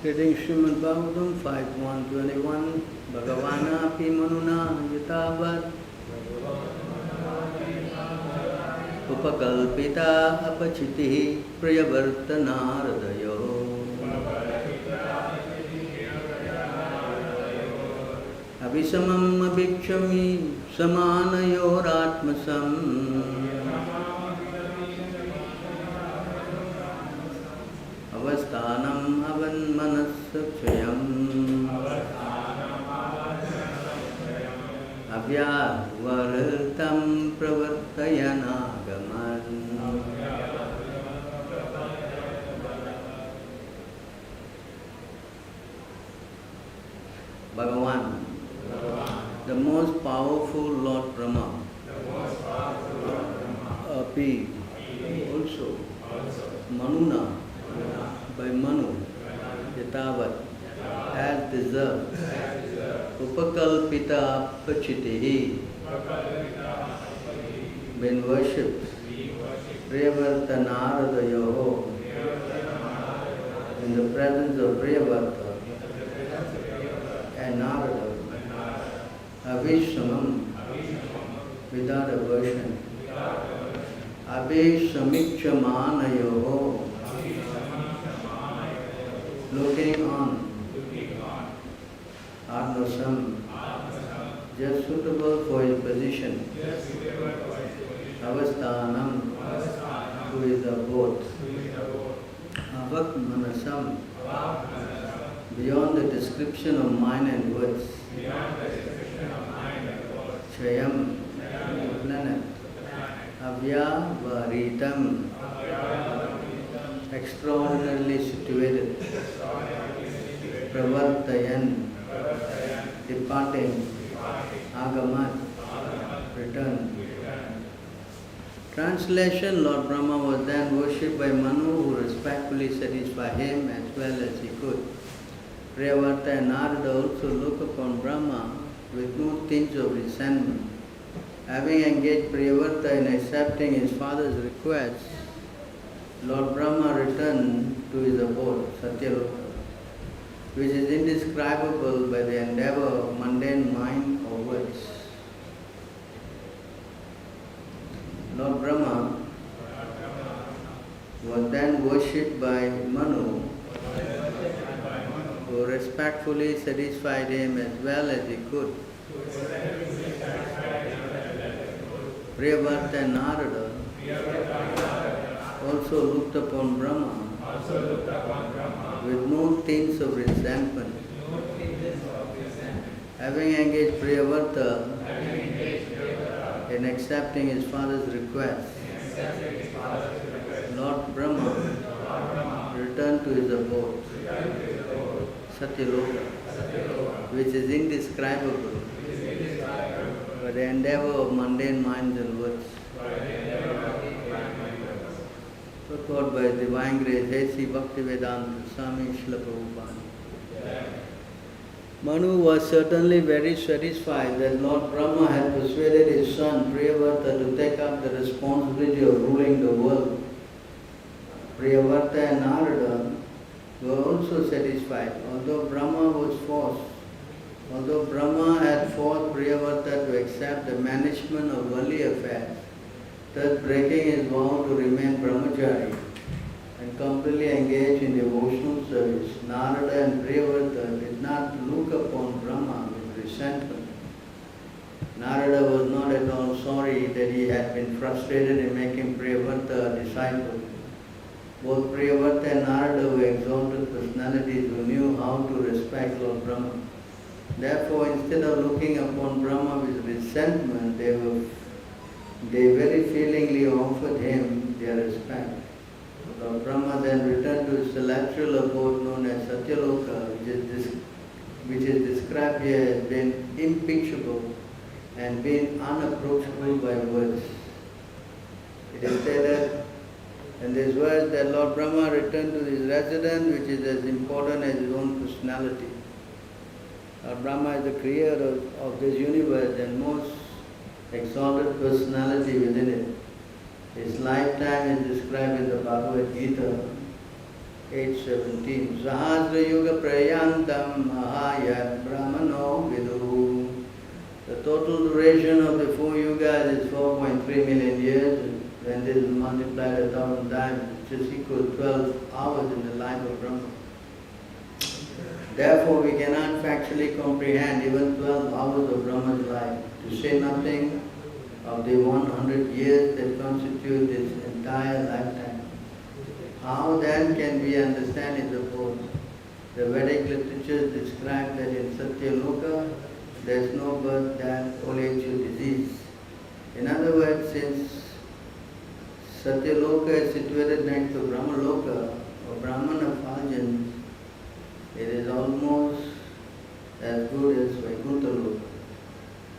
Reading Srimad Bhagavatam 5.121 Bhagavana api manuna yatavat upakalpita apachitihi priyavartanaradayo abhisamam abhikshami samanayoratmasam avasthanam avanmanasakshayam avyavaritam pravartayanagaman. Bhagavan, the most powerful Lord Brahma, Api, also, Manuna, by Manu, Yatavat, as deserved, Upakalpita Pachitihi, been worshipped, Priyavartanaradayoho, in the presence of Priyavarta and Narada, Avishamam, without aversion, Abhishamikchamanayoho, looking on, Arnasam, just suitable for his position, Avasthanam, who is the both, Avak Manasam, beyond the description of mind and words, Chayam, planet, Avyavaritam, extraordinarily situated, Pravartayan, departing, Agamat, return. Translation: Lord Brahma was then worshipped by Manu, who respectfully satisfied him as well as he could. Priyavarta and Narada also look upon Brahma with no tinge of resentment. Having engaged Priyavarta in accepting his father's request, Lord Brahma returned to his abode, Satyaloka, which is indescribable by the endeavor of mundane mind or words. Lord Brahma was then worshipped by Manu, who respectfully satisfied him as well as he could. Priyavarta and Narada also looked upon Brahma with no tinge of resentment. Having engaged Priyavarta in accepting his father's request, Lord Brahma returned to his abode, Satyaloka, which is indescribable by the endeavor of mundane minds and words. Taught by Divine Grace, A.C. Bhaktivedanta Swami Srila Prabhupada. Manu was certainly very satisfied that Lord Brahma had persuaded his son Priyavarta to take up the responsibility of ruling the world. Priyavarta and Narada were also satisfied, although Brahma had forced Priyavarta to accept the management of worldly affairs, thus breaking his vow to remain brahmachari and completely engaged in devotional service. Narada and Priyavarta did not look upon Brahma with resentment. Narada was not at all sorry that he had been frustrated in making Priyavarta a disciple. Both Priyavarta and Narada were exalted personalities who knew how to respect Lord Brahma. Therefore, instead of looking upon Brahma with resentment, they very feelingly offered him their respect. Lord Brahma then returned to his celestial abode known as Satyaloka, which is described here as being impeachable and being unapproachable by words. It is stated in this verse that Lord Brahma returned to his residence, which is as important as his own personality. Lord Brahma is the creator of this universe and most exalted personality within it. His lifetime is described in the Bhagavad Gita 8:17. Sahasra Yuga Prayantam Ahayat Brahmano Vidu. The total duration of the 4 yugas is 4.3 million years. When this is multiplied 1,000 times, it is equal to 12 hours in the life of Brahma. Therefore, we cannot factually comprehend even 12 hours of Brahma's life, to say nothing of the 100 years that constitute his entire lifetime. How then can we understand his abode? The Vedic literatures describe that in Satyaloka there is no birth, death, old age, or disease. In other words, since Satyaloka is situated next to Brahmaloka or Brahman effulgence, it is almost as good as Vaikuntha Loka.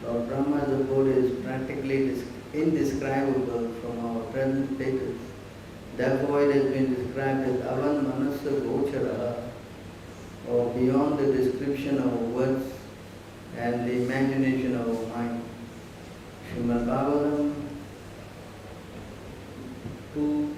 Lord Brahma's abode is practically indescribable from our present status. Therefore it has been described as Avan Manasa Gochara, or beyond the description of our words and the imagination of our mind. Srimad Bhagavatam 2.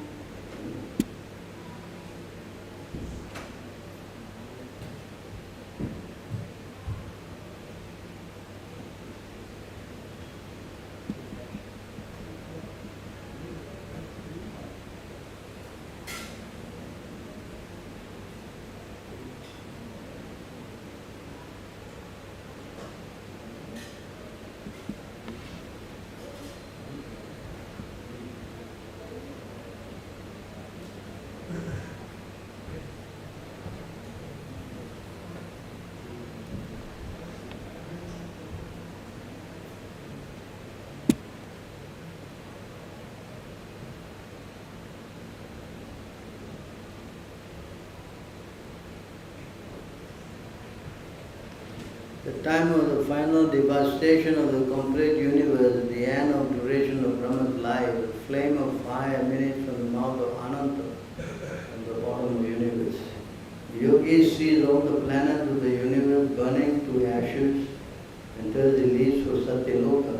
The time of the final devastation of the complete universe, at the end of duration of Brahma's life, a flame of fire emanates from the mouth of Ananta, from the bottom of the universe. The yogi sees all the planets of the universe burning to ashes, and thus he leaves for Satyaloka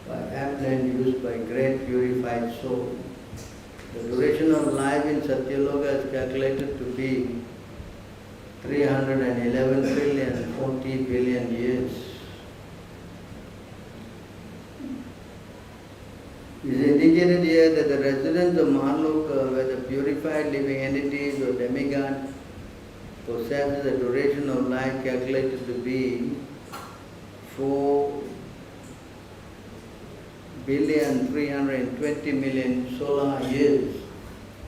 by airplane used by great purified souls. The duration of life in Satyaloka is calculated to be 311 trillion 40 billion years. It is indicated here that the residents of Mahaloka, where the purified living entities or demigods possess a duration of life calculated to be 4 billion 320 million solar years,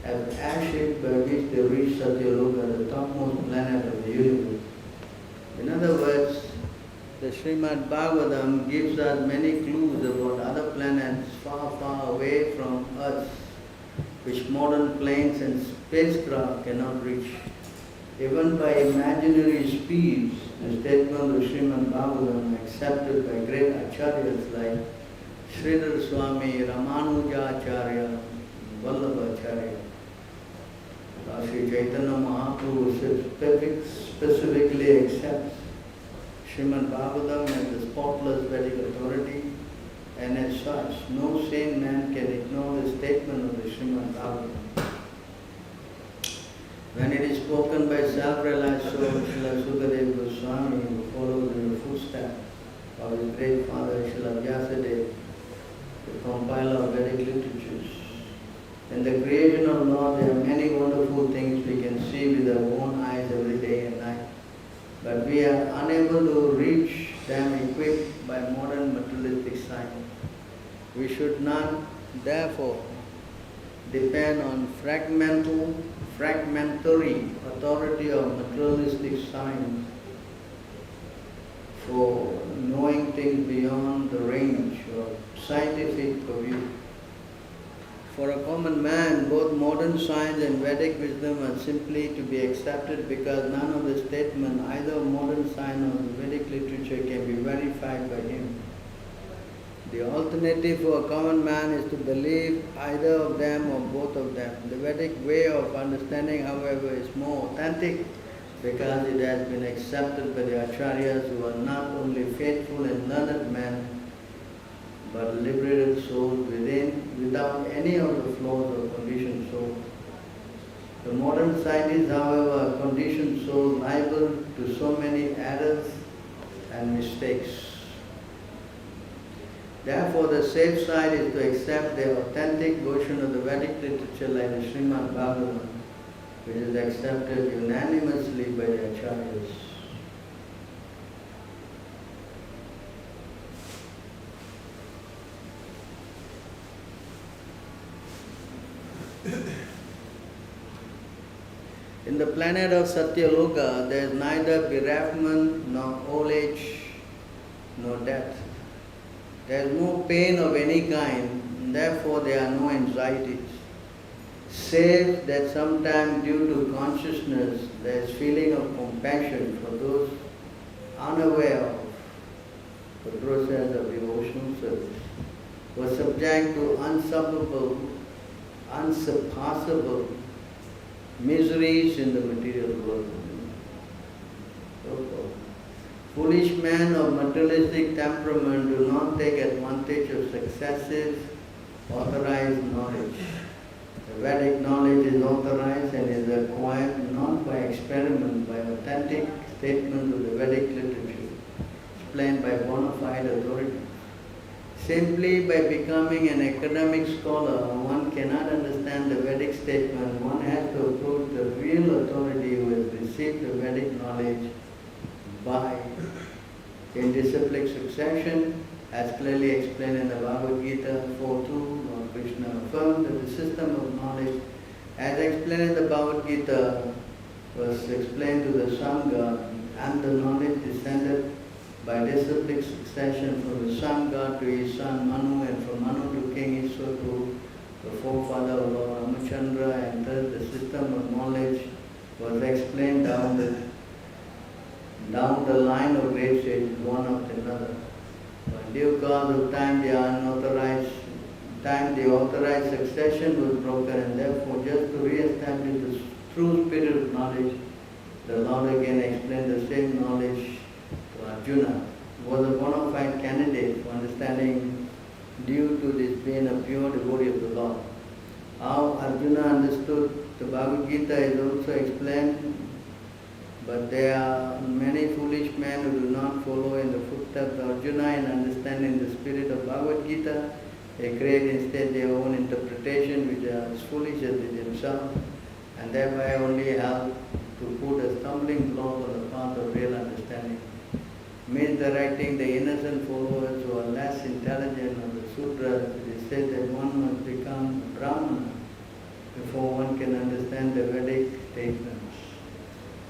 as airship by which they reach Satyaloka, the topmost planet of the universe. In other words, the Srimad Bhagavatam gives us many clues about other planets far, far away from us, which modern planes and spacecraft cannot reach. Even by imaginary speeds, the statement of Srimad Bhagavatam accepted by great acharyas like Sridhar Swami, Ramanujacharya, Vallabhacharya. Sri Chaitanya Mahaprabhu specifically accepts Srimad Bhagavatam as the spotless Vedic authority, and as such, no sane man can ignore the statement of the Srimad Bhagavatam. When it is spoken by self-realized soul, Srila Sukadeva Goswami, who follows in the footsteps of his great father, Srila Vyasadeva, the compiler of Vedic literatures. In the creation of Lord, there are many wonderful things we can see with our own eyes every day and night. But we are unable to reach them equipped by modern materialistic science. We should not, therefore, depend on fragmentary authority of materialistic science for knowing things beyond the range of scientific purview. For a common man, both modern science and Vedic wisdom are simply to be accepted because none of the statements, either of modern science or Vedic literature, can be verified by him. The alternative for a common man is to believe either of them or both of them. The Vedic way of understanding, however, is more authentic because it has been accepted by the acharyas, who are not only faithful and learned men, but liberated souls without any of the flaws of conditioned soul. The modern scientists, however, are conditioned so liable to so many errors and mistakes. Therefore, the safe side is to accept the authentic version of the Vedic literature like the Srimad Bhagavatam, which is accepted unanimously by the acharyas. In the planet of Satyaloka, there is neither bereavement, nor old age, nor death. There is no pain of any kind, and therefore there are no anxieties. Save that sometimes due to consciousness, there is feeling of compassion for those unaware of the process of devotional service, who are subject to unsurpassable miseries in the material world. So, foolish men of materialistic temperament do not take advantage of successive authorized knowledge. The Vedic knowledge is authorized and is acquired not by experiment, by authentic statements of the Vedic literature, explained by bona fide authorities. Simply by becoming an academic scholar, one cannot understand the Vedic statement. One has to approach the real authority who has received the Vedic knowledge by in disciplic succession, as clearly explained in the Bhagavad Gita 4.2. Lord Krishna affirmed that the system of knowledge, as explained in the Bhagavad Gita, was explained to the Sangha, and the knowledge descended by disciplic succession from the sun god to his son Manu, and from Manu to King Ishwar, to the forefather of Lord Ramachandra, and thus the system of knowledge was explained down the line of great sages, one after another. But due cause of time, the authorized succession was broken, and therefore just to re-establish the true spirit of knowledge, the Lord again explained the same knowledge to Arjuna, who was a bona fide candidate for understanding due to this being a pure devotee of the Lord. How Arjuna understood the Bhagavad Gita is also explained, but there are many foolish men who do not follow in the footsteps of Arjuna in understanding the spirit of Bhagavad Gita. They create instead their own interpretation, which are as foolish as they themselves, and thereby only help to put a stumbling block on the path of real understanding, misdirecting the innocent followers who are less intelligent of the sutras. It is said that one must become a Brahmana before one can understand the Vedic statements.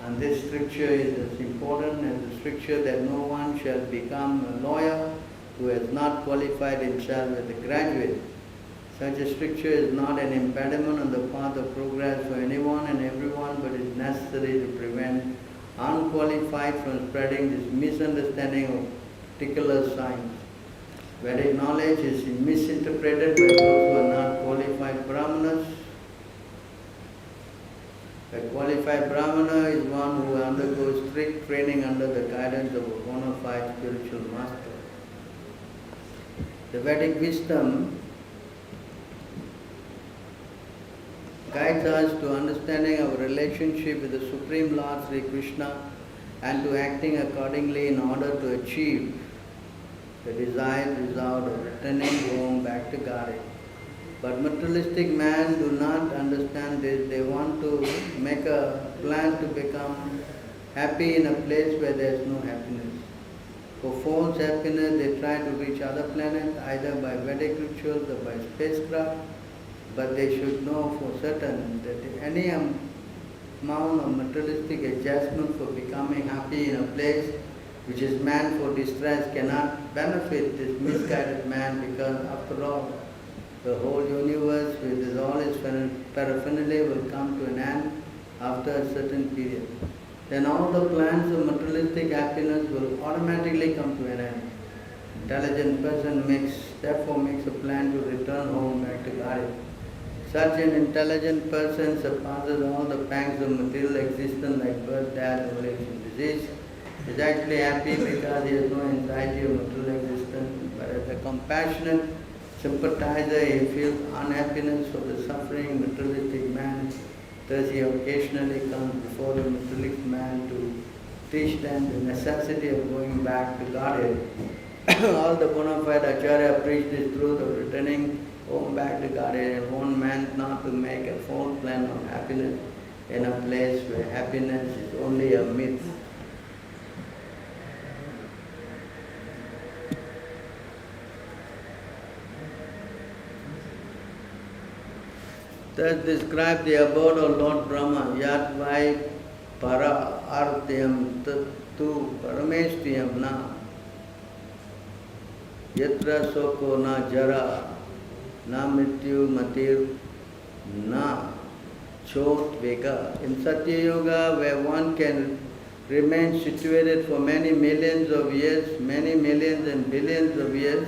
And this stricture is as important as the stricture that no one shall become a lawyer who has not qualified himself as a graduate. Such a stricture is not an impediment on the path of progress for anyone and everyone, but is necessary to prevent unqualified from spreading this misunderstanding of particular science. Vedic knowledge is misinterpreted by those who are not qualified brahmanas. A qualified brahmana is one who undergoes strict training under the guidance of a bona fide spiritual master. The Vedic wisdom guides us to understanding our relationship with the Supreme Lord Sri Krishna and to acting accordingly in order to achieve the desired result of returning home back to Godhead. But materialistic men do not understand this. They want to make a plan to become happy in a place where there is no happiness. For false happiness, they try to reach other planets either by Vedic rituals or by spacecraft. But they should know for certain that any amount of materialistic adjustment for becoming happy in a place which is meant for distress cannot benefit this misguided man, because after all, the whole universe with all its paraphernalia will come to an end after a certain period. Then all the plans of materialistic happiness will automatically come to an end. Intelligent person therefore makes a plan to return home back to Godhead. Such an intelligent person surpasses all the pangs of material existence like birth, death, old age, and disease. He is actually happy because he has no anxiety of material existence. But as a compassionate sympathizer, he feels unhappiness for the suffering materialistic man. Thus he occasionally comes before the materialist man to teach them the necessity of going back to Godhead. All the bona fide Acharya preach this truth of returning home back to Godhead and warn man not to make a false plan of happiness in a place where happiness is only a myth. Thus describe the abode of Lord Brahma, yat vai para artyam tu parameshtiyam na yatra soko na jara na mrityu matir na chot vega. In Satya Yoga, where one can remain situated for many millions of years, many millions and billions of years,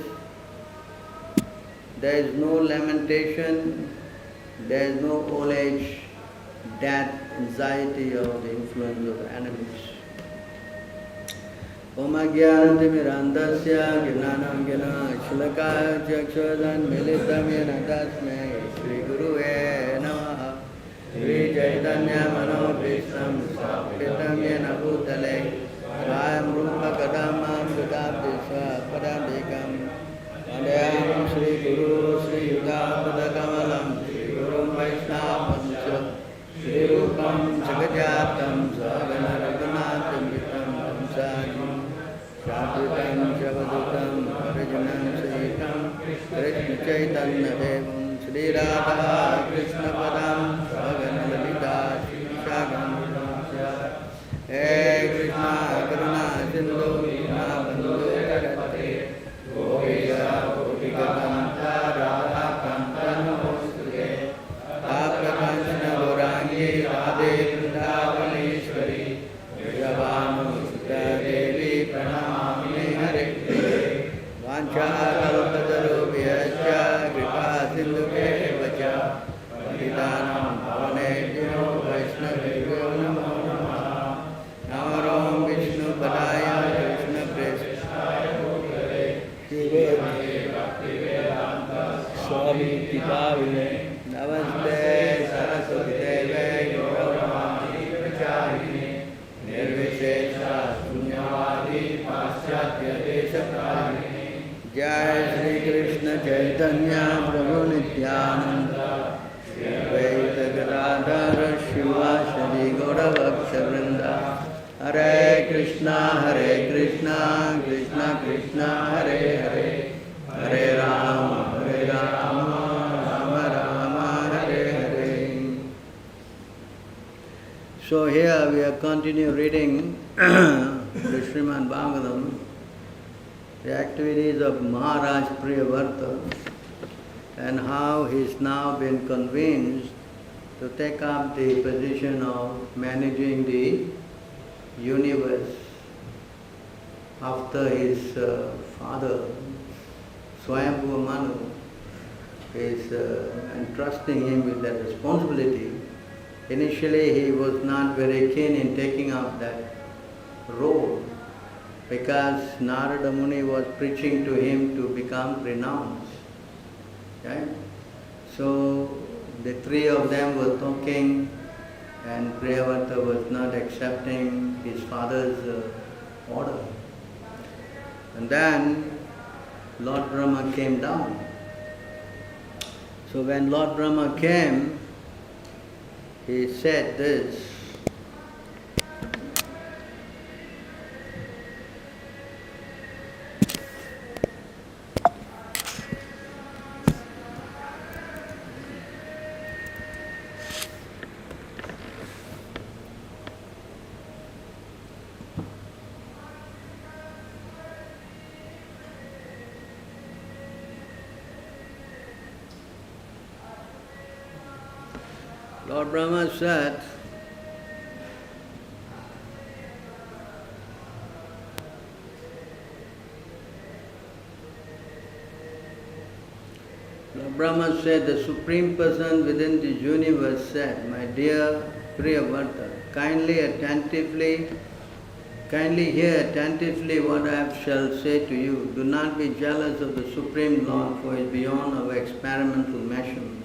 there is no lamentation, there is no old age, death, anxiety, or the influence of enemies. Om Ajnanatirmirandasya Gnanam Gena Shlaka Chakshadan Militam Yena Tasmai Shri Guruve Namaha Shri Chaitanya Manobhishtam Sapitam Yena Bhutale Swayam Rupa Kadamam Gadabdiswa Padambikam Vandayam Shri Guru Shri Yudapada Kamalam Shri Gurum Vaishnavamcha Shri Rupam Jagajatam Svagana Raghunatham Vitam Tamsajim Shadhutam Javadutam Arajanam Sahitam Krishna Chaitanya Devam Shri Radha Krishna Padam Svagana Lalita Shagam Hey Krishna Karuna Sindhu Dinabandhu Karate Goviya Govikatamta Radha Kanta Namostute Taprakanchana Gorangi Radhe Vrindavaneshwari Vijavanu Sutta Devi Pranamami Hare Vanchakalpatarubhyascha Kripa Sindhubhe Vacha Patitanam Pavanebhyo Vaishnavibhyo Namo Namaha Namaram Vishnu Padaya Krishna Prestaya Bhutale Shivate Bhaktivedanta Swami Tipavine Namaste Saraswati Deve Gauravani Pracharini Nirvishesha Sunyavadi Paschatya Deshakarini Jai Shri Krishna Chaitanya Prabhu Nityananda Shri Advaita Gadadhara Shivasadi Gauravaksa Vrinda Hare Krishna Krishna Krishna Hare Hare Hare Rama Rama Rama Hare Hare. So here we are continue reading the Srimad Bhagavatam, the activities of Maharaj Priyavarta, and how he is now been convinced to take up the position of managing the universe after his father, Swayambhuva Manu, is entrusting him with that responsibility. Initially he was not very keen in taking up that role because Narada Muni was preaching to him to become renounced. Right? So the three of them were talking and Priyavarta was not accepting his father's order. And then Lord Brahma came down. So when Lord Brahma came, he said this, Lord Brahma said, Lord Brahma said, the Supreme Person within the universe said, my dear Priyavarta, kindly hear attentively what I shall say to you. Do not be jealous of the Supreme Lord, for he is beyond our experimental measurement.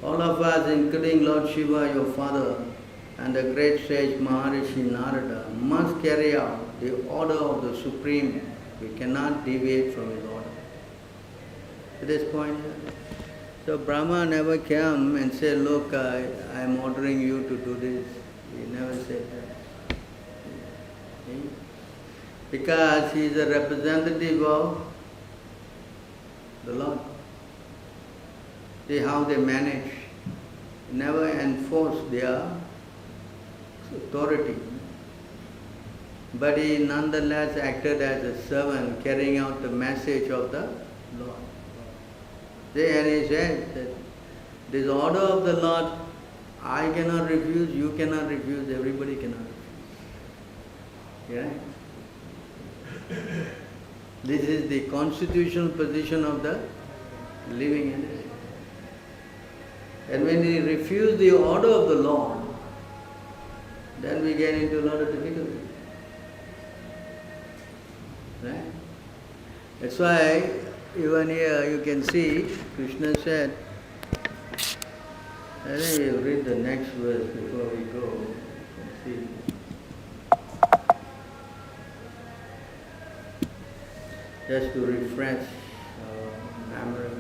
All of us, including Lord Shiva, your father, and the great sage Maharishi Narada, must carry out the order of the Supreme. We cannot deviate from his order. To this point, so Brahma never came and said, look, I am ordering you to do this. He never said that. See? Because he is a representative of the Lord. See how they manage. Never enforce their authority. But he nonetheless acted as a servant carrying out the message of the Lord. And he said that this order of the Lord, I cannot refuse, you cannot refuse, everybody cannot refuse. Yeah? This is the constitutional position of the living entity. And when we refuse the order of the Lord, then we get into a lot of difficulty. Right? That's why even here you can see Krishna said, I think we'll read the next verse before we go. You can see. Just to refresh our memory.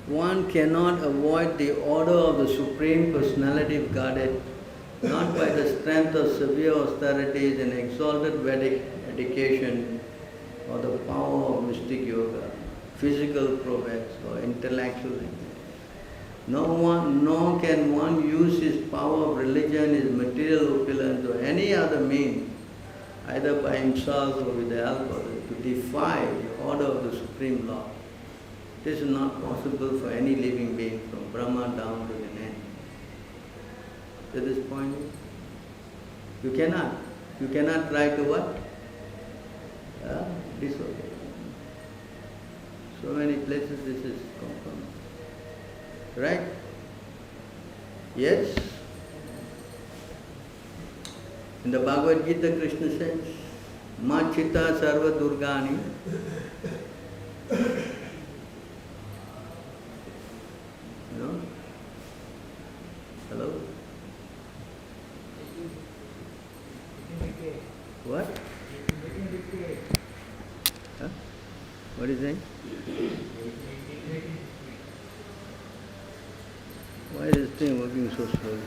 One cannot avoid the order of the Supreme Personality of Godhead, not by the strength of severe austerities and exalted Vedic education or the power of mystic yoga, physical prowess or intellectual ignorance. Nor can one use his power of religion, his material opulence or any other means, either by himself or with the help of others, to defy the order of the Supreme Lord. This is not possible for any living being, from Brahma down to the end. To this point, you cannot. You cannot try to what? Disobey. So many places this is confirmed. Right? Yes? In the Bhagavad Gita, Krishna says, Machita sarva durgani. No? Hello? What? Huh? What is that? Why is this thing working so slowly?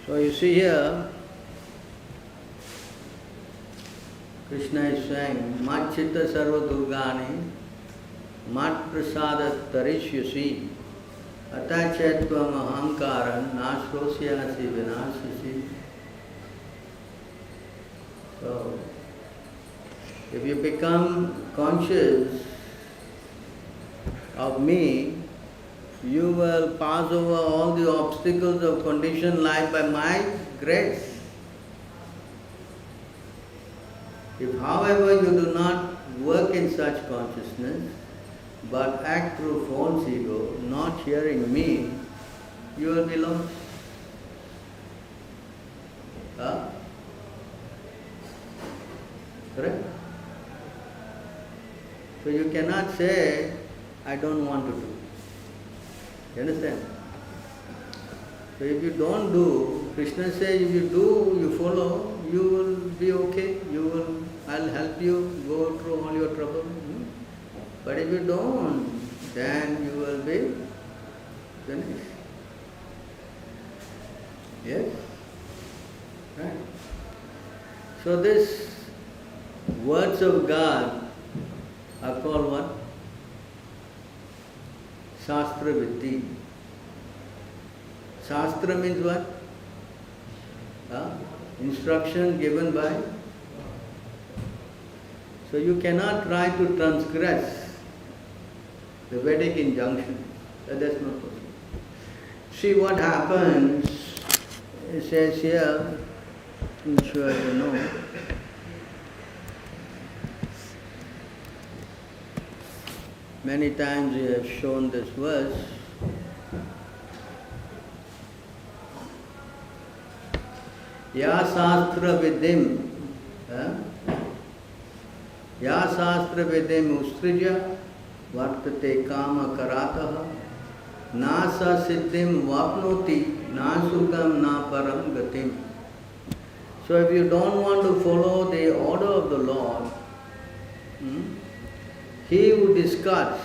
So you see here, Krishna is saying, Mat chitta sarva durgani, mat prasada tarishyasi, atachetvam ahankaran, nasrosyasi vinasasi. So, if you become conscious of me, you will pass over all the obstacles of conditioned life by my grace. If, however, you do not work in such consciousness, but act through false ego, not hearing me, you will be lost. Huh? Correct? So you cannot say, I don't want to do. You understand? So if you don't do, Krishna says, if you do, you follow, you will be okay. I'll help you go through all your trouble. But if you don't, then you will be finished. Yes? Right? So these words of God are called what? Shastra Vitti. Shastra means what? Instruction given by. So you cannot try to transgress the Vedic injunction. That's not possible. See what happens, it says here, I'm sure you know. Many times we have shown this verse. Ya Sastra Vidim, Ya Sastra Vidim Ustrija Vartate Kama Karataha Na Sa Siddhim Vapnoti Na Sukam Na Param Gatim. So if you don't want to follow the order of the Lord, he who discards,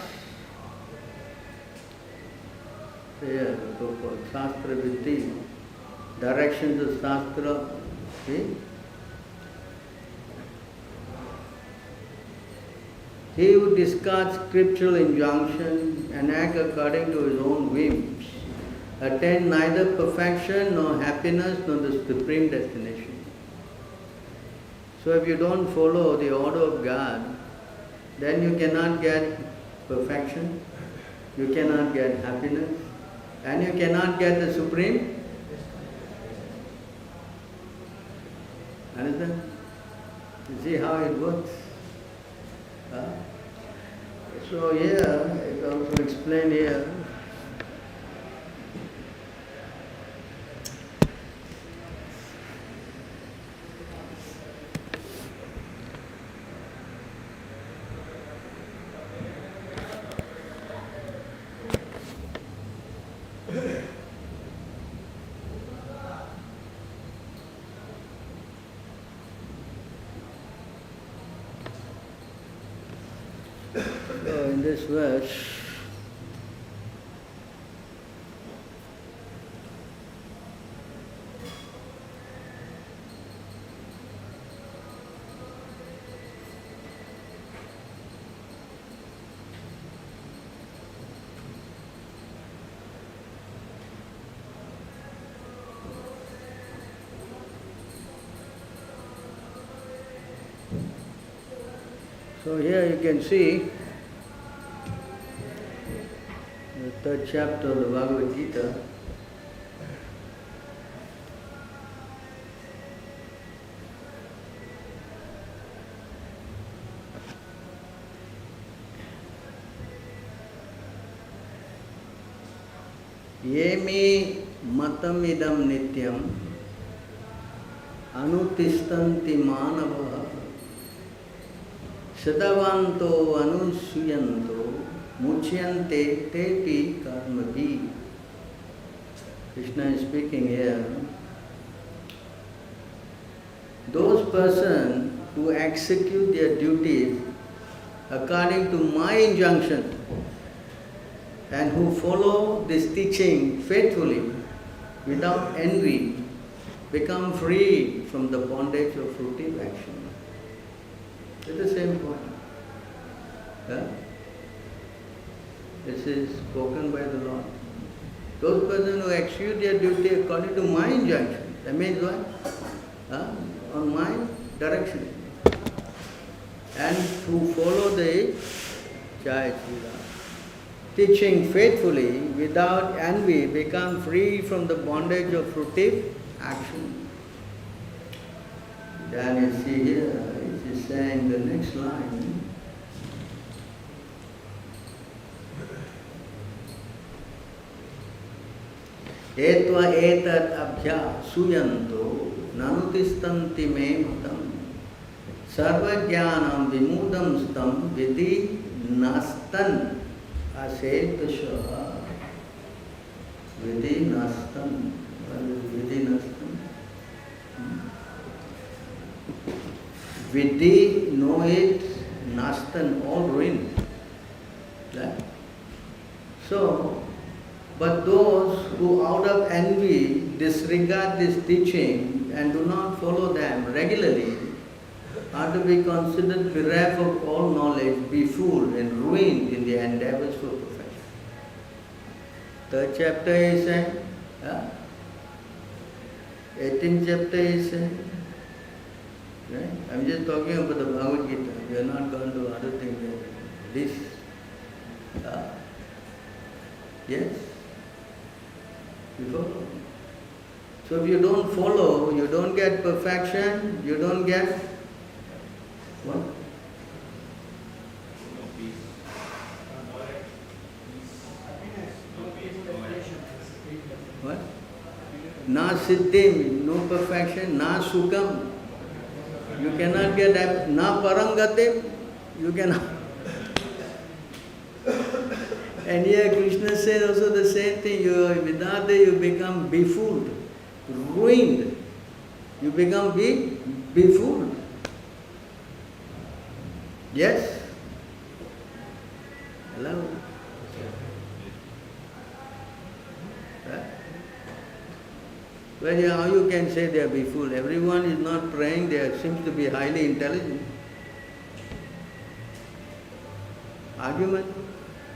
here, so-called Shastra Viddhi, directions of Shastra, see? He who discards scriptural injunction and acts according to his own whims, attain neither perfection nor happiness nor the supreme destination. So if you don't follow the order of God, then you cannot get perfection, you cannot get happiness, and you cannot get the supreme. Understand? You see how it works? So here, it also explained here, so in this verse, so here you can see the third chapter of the Bhagavad Gita. Yemi matam idam nityam anutistanti manavaha Sadavanto anusuyanto muchyante tepi karmabhi. Krishna is speaking here. Those persons who execute their duties according to my injunction and who follow this teaching faithfully without envy become free from the bondage of fruitive action. It's the same point. This is spoken by the Lord. Those persons who execute their duty according to my injunction, that means what? On my direction. And who follow the teaching faithfully without envy become free from the bondage of fruitive action. Then you see here, it is saying the next line. Etva etat abhya suyanto nanutistanti me matam sarva jnanam vimudam stam vidhi nastan asetasha vidhi nastan. Vidhi nastan. Vidhi know it, nastan, all ruined. Right? So, but those who out of envy disregard this teaching and do not follow them regularly are to be considered bereft of all knowledge, befooled and ruined in their endeavors for perfection. Third chapter is saying, 18th chapter is saying, right? I'm just talking about the Bhagavad Gita. We are not going to other things. This Yes? You follow? So if you don't follow, you don't get perfection, you don't get what? What? Na siddhim, no perfection, na sukham. You cannot get that. Na parangatim, you cannot. And here Krishna said also the same thing. Without it, you become befooled, ruined. You become befooled. Yes? Hello? Well, how you can say they are befooled? Everyone is not praying, they seems to be highly intelligent. Argument?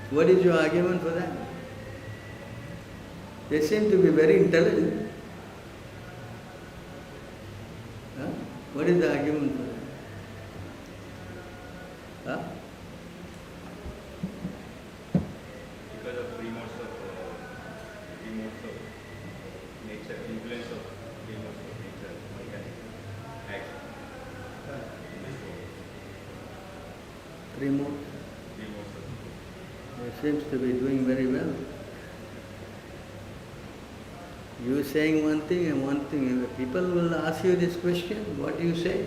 What is your argument for that? They seem to be very intelligent. Huh? What is the argument for that? Huh? Because of remote of nature, influence of remote of nature, mechanical action. Remote. It seems to be doing very well. You saying one thing and one thing. People will ask you this question, what do you say?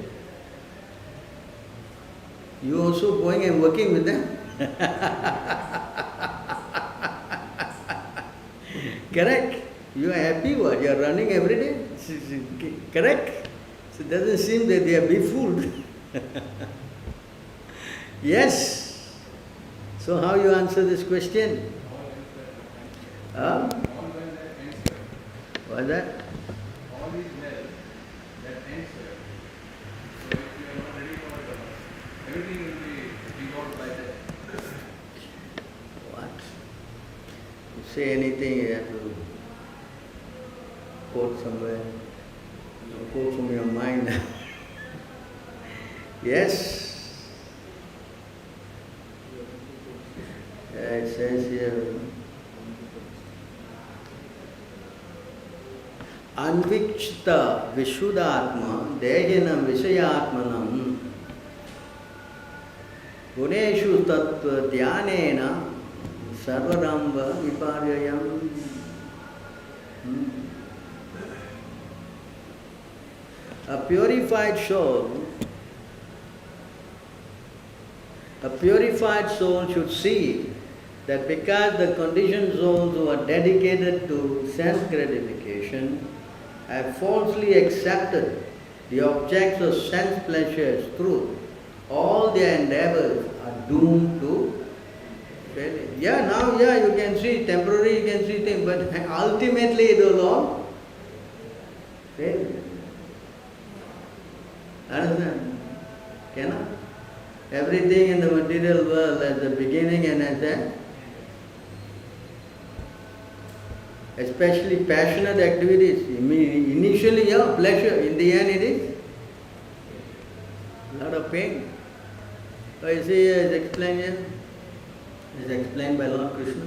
You also going and working with them? Correct? You are happy what? You are running every day? Correct? So it doesn't seem that they are befooled. Yes. So how you answer this question? What's that? All is well, that answer. So if you are not ready for it, everything will be resolved by that. What? You say anything, you have to quote somewhere. Quote from your mind. Yes. It says here, Anvikshta Vishuddhatma Dehinam Vishayatmanam Guneshu Tattva Dhyanena Sarvaramba Viparyayam. A purified soul should see that because the conditioned souls who are dedicated to sense gratification have falsely accepted the objects of sense pleasure as truth, all their endeavors are doomed to failure. You can see, temporarily you can see things, but ultimately it will all fail. Understand? Cannot? Everything in the material world has a beginning and has an especially passionate activities. Initially, pleasure. In the end, it is a lot of pain. So you see, it's explained here. It's explained by Lord Krishna.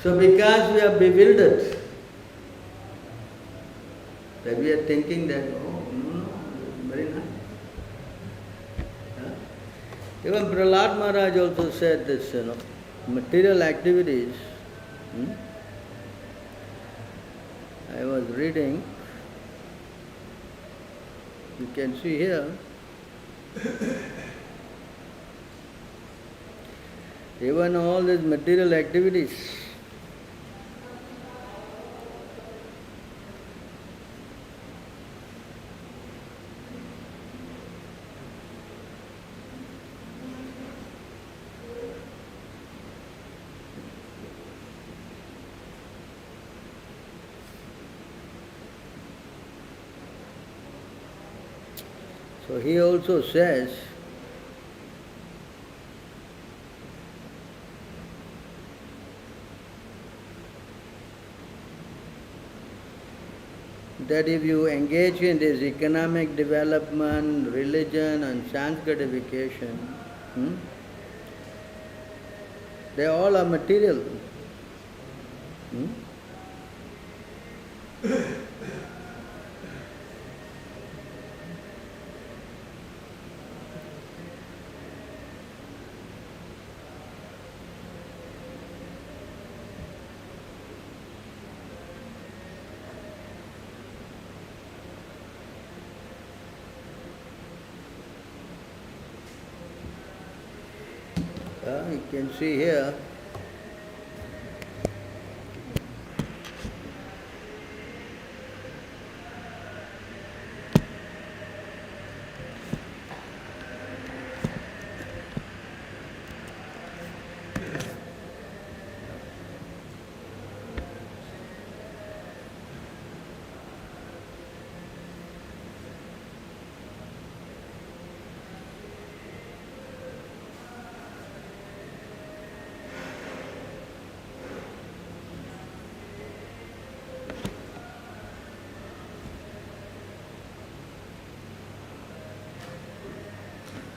So because we are bewildered, that we are thinking that, no, very nice. Even Prahlad Maharaj also said this, material activities. I was reading, you can see here, even all these material activities, so he also says, that if you engage in this economic development, religion and sense gratification, They all are material. Hmm? You can see here.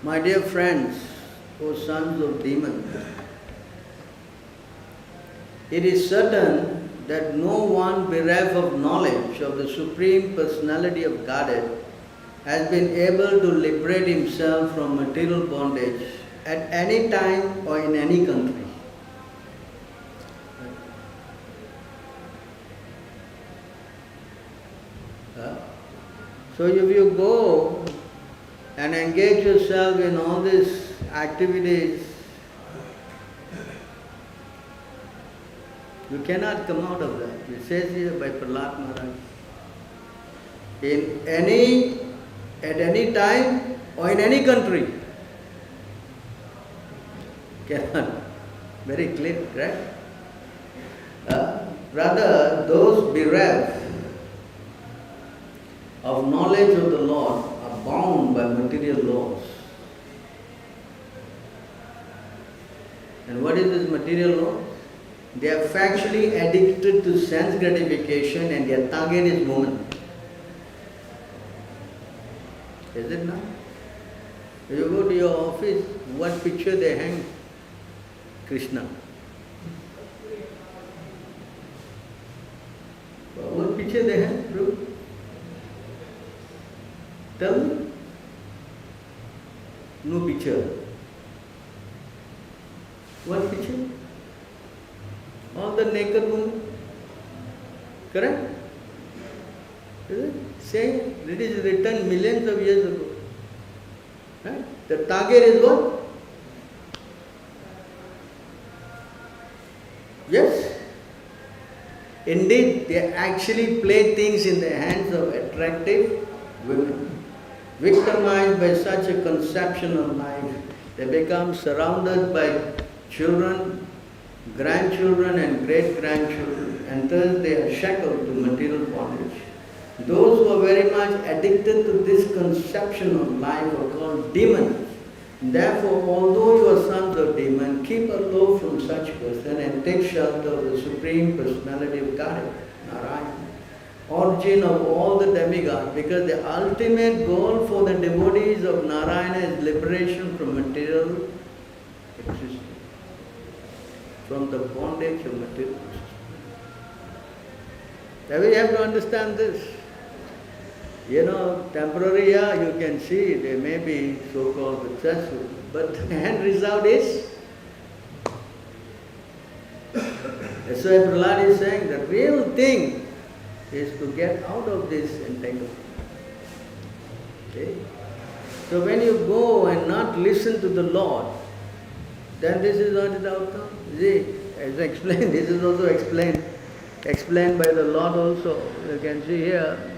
My dear friends, O sons of demons, it is certain that no one bereft of knowledge of the Supreme Personality of Godhead has been able to liberate himself from material bondage at any time or in any country. So if you go and engage yourself in all these activities, you cannot come out of that. It says here by Prahlad Maharaj. At any time or in any country. Cannot. Very clear, right? Rather, those bereft of knowledge of the Lord are bound by material laws. And what is this material law? They are factually addicted to sense gratification and their target is woman. Is it not? If you go to your office, what picture they hang? Krishna. What picture they hang? Prabhu? Tell me. No picture. What picture? All the naked women. Correct? Is it? Saying it is written millions of years ago. Right? The target is what? Yes. Indeed, they actually play things in the hands of attractive women. Victimized by such a conception of life, they become surrounded by children, grandchildren and great-grandchildren, and thus they are shackled to material bondage. Those who are very much addicted to this conception of life are called demons. Therefore, although you are sons of demons, keep aloof from such person and take shelter of the Supreme Personality of Godhead, Narayana, origin of all the demigods, because the ultimate goal for the devotees of Narayana is liberation from material existence, from the bondage of material existence. Now we have to understand this. Temporary, you can see they may be so-called successful, but the end result is, that's why Prahlad is saying the real thing is to get out of this entanglement. Okay? So when you go and not listen to the Lord, then this is not the outcome. See, as I explained, this is also explained by the Lord also. You can see here.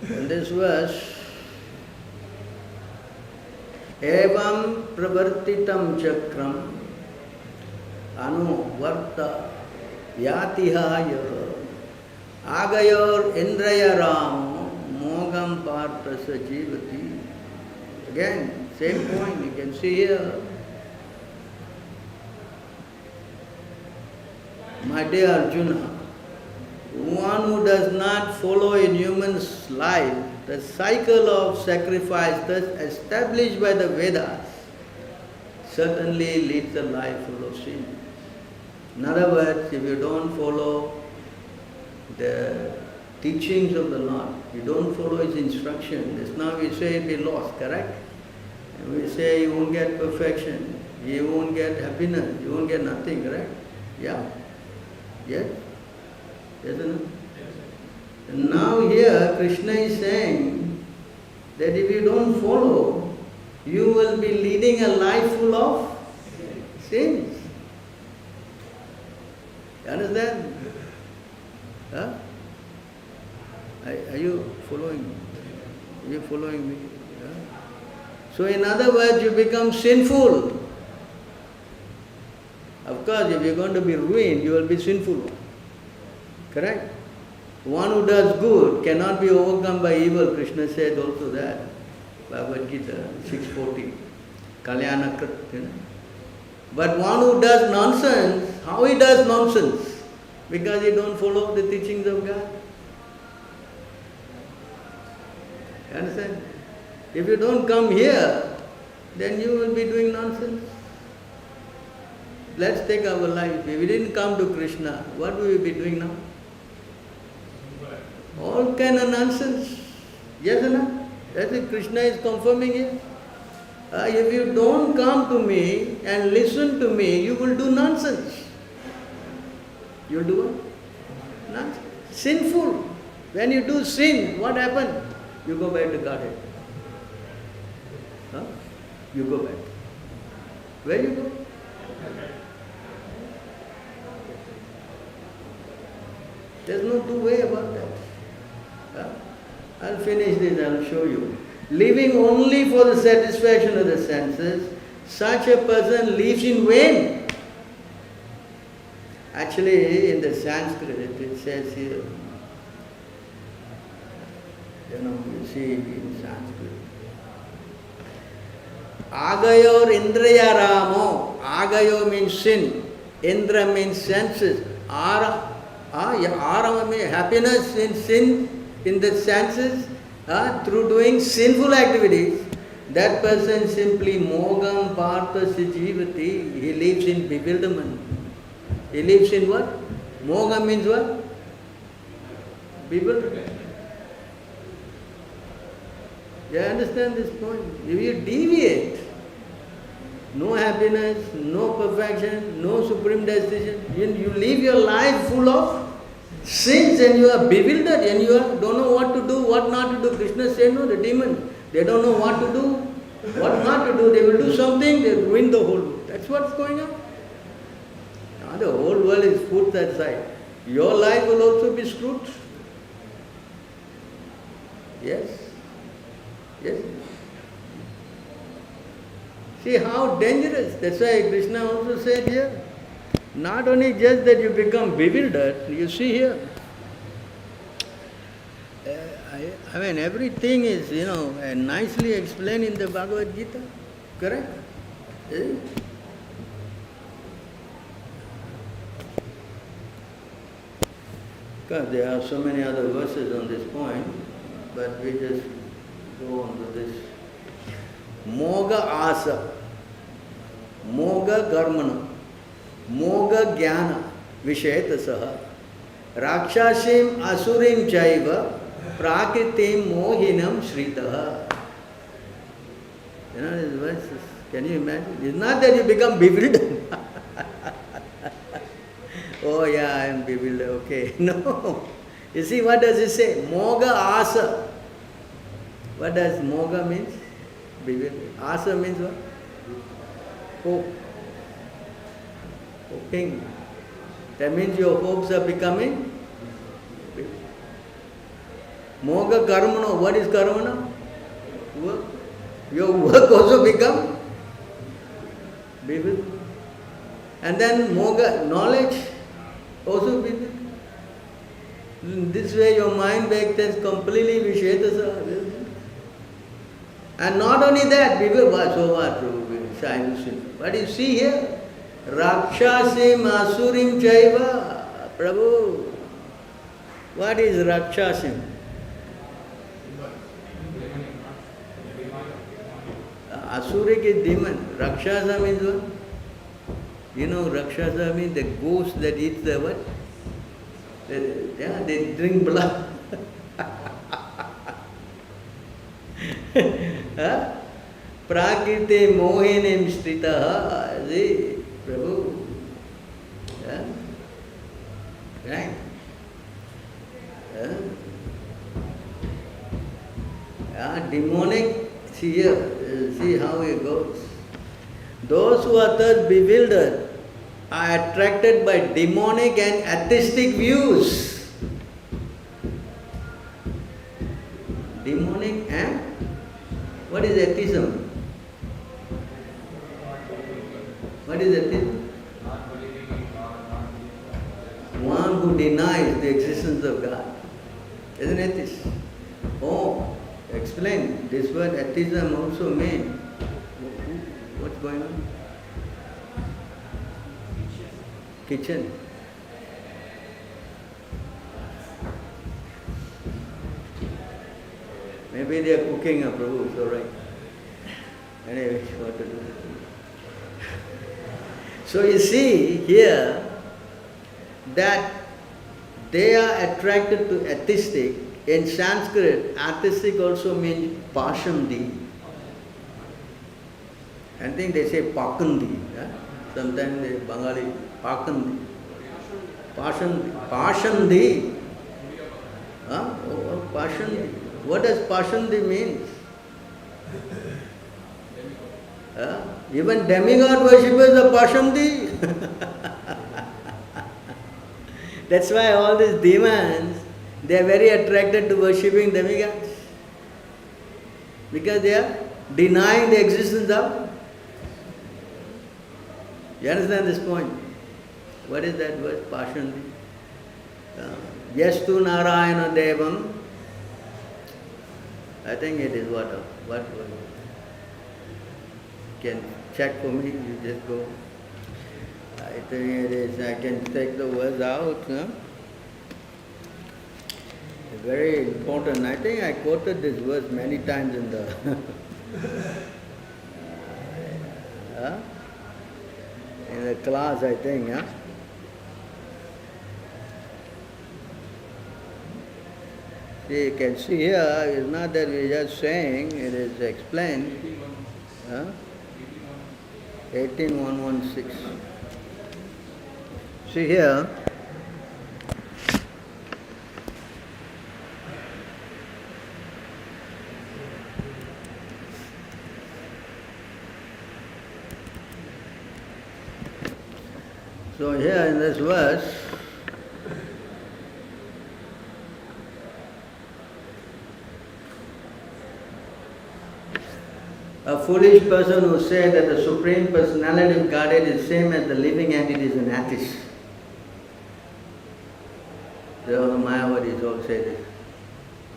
In this verse, evam pravartitam chakram anuvarta yatihaya agayor indraya ram mogam partha sajivati. Again, same point you can see here. My dear Arjuna, one who does not follow in human's life the cycle of sacrifice thus established by the Vedas certainly leads a life full of sin. In other words, if you don't follow the teachings of the Lord, you don't follow His instruction, just now we say you'll be lost, correct? And we say you won't get perfection, you won't get happiness, you won't get nothing, correct? Yeah. Yes? Yes or no? And now here Krishna is saying that if you don't follow, you will be leading a life full of sins. You understand? Huh? Are you following me? Are you following me? Yeah? So in other words, you become sinful. Of course, if you're going to be ruined, you will be sinful. Correct? One who does good cannot be overcome by evil. Krishna said also that. Bhagavad Gita 6:40. Kalyana Krit, you know. But one who does nonsense, how he does nonsense? Because he don't follow the teachings of God. You understand? If you don't come here, then you will be doing nonsense. Let's take our life. If we didn't come to Krishna, what will we be doing now? All kind of nonsense. Yes or no? That's it, Krishna is confirming here. If you don't come to me and listen to me, you will do nonsense. You will do what? Nonsense. Sinful. When you do sin, what happens? You go back to Godhead. Huh? You go back. Where you go? There's no two way about that. Huh? I'll finish this, I'll show you. Living only for the satisfaction of the senses, such a person lives in vain. Actually, in the Sanskrit, it says here, you see in Sanskrit, Agayor Indraya Ramo. Agayo means sin. Indra means senses. Arama means happiness in sin, in the senses, through doing sinful activities. That person simply mogam parthasya jivati. He lives in bewilderment. He lives in what? Mogam means what? Bewilderment. You understand this point? If you deviate, no happiness, no perfection, no supreme destination, you live your life full of sins and you are bewildered and you don't know what to do, what not to do. Krishna said, no, the demons, they don't know what to do, what not to do. They will do something, they will ruin the whole world. That's what's going on. Now the whole world is put aside. Your life will also be screwed. Yes? Yes? See how dangerous. That's why Krishna also said here, not only just that you become bewildered, you see here, I mean everything is, nicely explained in the Bhagavad Gita, correct? Because there are so many other verses on this point, but we just go on to this. Moga asa, moga karmana, moga jnana, vishetasaha, rakshasim asurim chaiva, prakritim mohinam shritaha. You know these verses, can you imagine? It's not that you become bewildered. Oh yeah, I am bewildered, okay. No. You see, what does it say? Moga asa. What does moga means? Bewildered. Asa means what? Hope. Hoping. That means your hopes are becoming bewildered. Moga karmana. What is karmana? Work. Your work also become bewildered. And then moga, knowledge, also bewildered. In this way your mind becomes completely vishetasa. And not only that, people watch over but you see here, Rakshasim asurim chaiva. Prabhu, what is Rakshasim? Asurik is demon. Rakshasa means what? You know, Rakshasa means the ghost that eats the what? They drink blood. Prakriti mohinim stritaha. See, Prabhu. Yeah? Right? Demonic, see here, see how it goes. Those who are thus bewildered are attracted by demonic and atheistic views. Demonic and what is atheism? What is atheism? One who denies the existence of God. Isn't atheist? Oh, explain. This word atheism also means. What's going on? Kitchen. Maybe they are cooking, Prabhu, it's alright. Anyway, what to do? So you see here that they are attracted to atheistic. In Sanskrit, atheistic also means pashandi. I think they say pakandi. Yeah? Sometimes they Bengali pakandi. Pashandi. Huh? Oh, pashandi. What does pashandi mean? Even demigod worshippers are pashandi. That's why all these demons, they are very attracted to worshipping demigods. Because they are denying the existence of. You understand this point? What is that word? Pashandi. Yastu Narayana Devam. I think it is what word? Can check for me, you just go. I think it is, I can take the words out. Huh? Very important. I think I quoted this verse many times in the in the class, I think. Huh? See, you can see here, it's not that we're just saying, it is explained. 18,116. See here. So here in this verse, a foolish person who says that the Supreme Personality of Godhead is the same as the living entity is an atheist. All the Mayavadis all say this.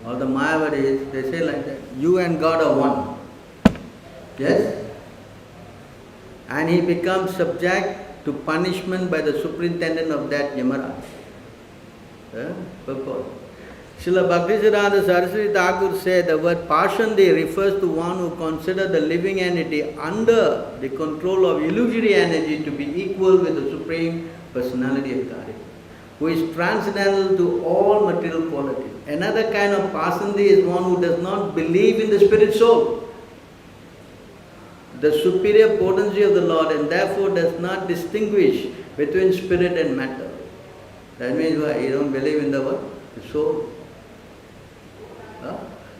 All the Mayavadis, they say like that, you and God are one. Yes? And he becomes subject to punishment by the superintendent of that Yamaraj. Purport. Srila Bhaktisiddhanta Saraswati Thakur said the word Pashandi refers to one who considers the living entity under the control of illusory energy to be equal with the Supreme Personality of Godhead, who is transcendental to all material qualities. Another kind of Pashandi is one who does not believe in the spirit soul, the superior potency of the Lord, and therefore does not distinguish between spirit and matter. That means why? You don't believe in the what? The soul.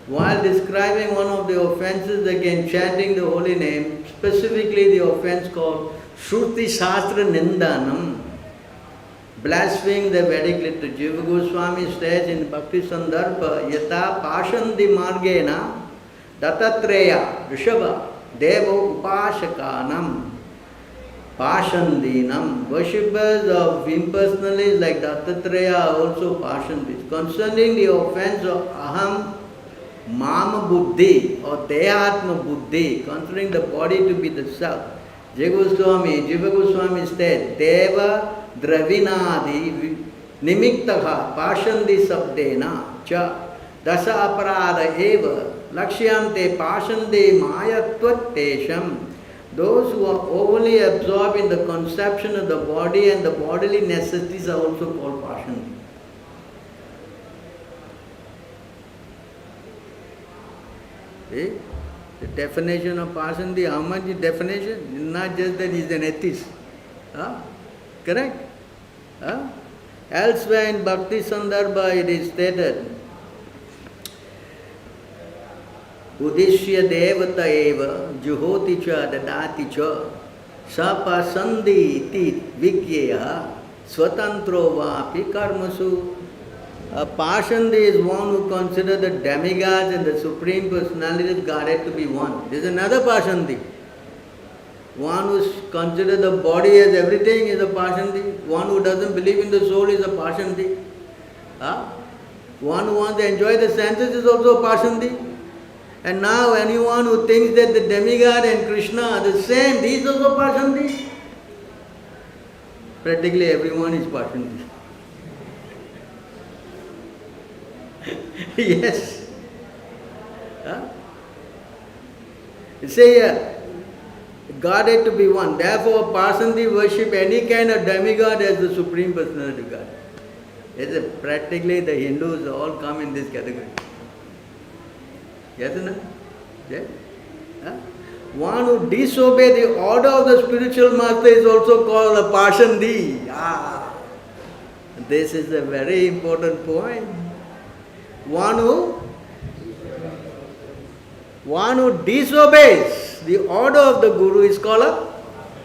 While describing one of the offences against chanting the holy name, specifically the offence called Shruti Shastra Nindanam, blaspheming the Vedic liturgy, Jiva Goswami says in Bhakti Sandarbha, Yata Pashandi Margena Datatreya Rishabha Devo Upashakanam Pashandinam. Worshippers of impersonalists like Dattatreya are also Pashandis. Concerning the offense of Aham Mama Buddhi or Dehatma Buddhi, considering the body to be the self, Jiva Goswami said, Deva Dravinadi Nimiktaha Pashandi Sabdena Cha Dasa Aparada Eva Lakshyante Pashande Mayatvat Tesham. Those who are overly absorbed in the conception of the body and the bodily necessities are also called Pashandi. See? The definition of Pashandi, how much is definition? It's not just that he's an atheist. Correct? Elsewhere in Bhakti Sandarbha it is stated, Udishya devata eva juhoti cha dadati cha sapasandi iti vikyeha swatantro vapi karmasu. A Pashandi is one who considers the demigods and the Supreme Personality of Godhead to be one. There is another Pashandi. One who considers the body as everything is a Pashandi. One who doesn't believe in the soul is a Pashandi. One who wants to enjoy the senses is also a Pashandi. And now anyone who thinks that the demigod and Krishna are the same, he is also Pashandi. Practically everyone is Pashandi. Yes. You say here, Godhead to be one. Therefore, Pashandi worship any kind of demigod as the Supreme Personality of God. Yes, practically the Hindus all come in this category. Yes or no? Yes? One who disobeys the order of the spiritual master is also called a Pashandi. This is a very important point. One who disobeys the order of the Guru is called a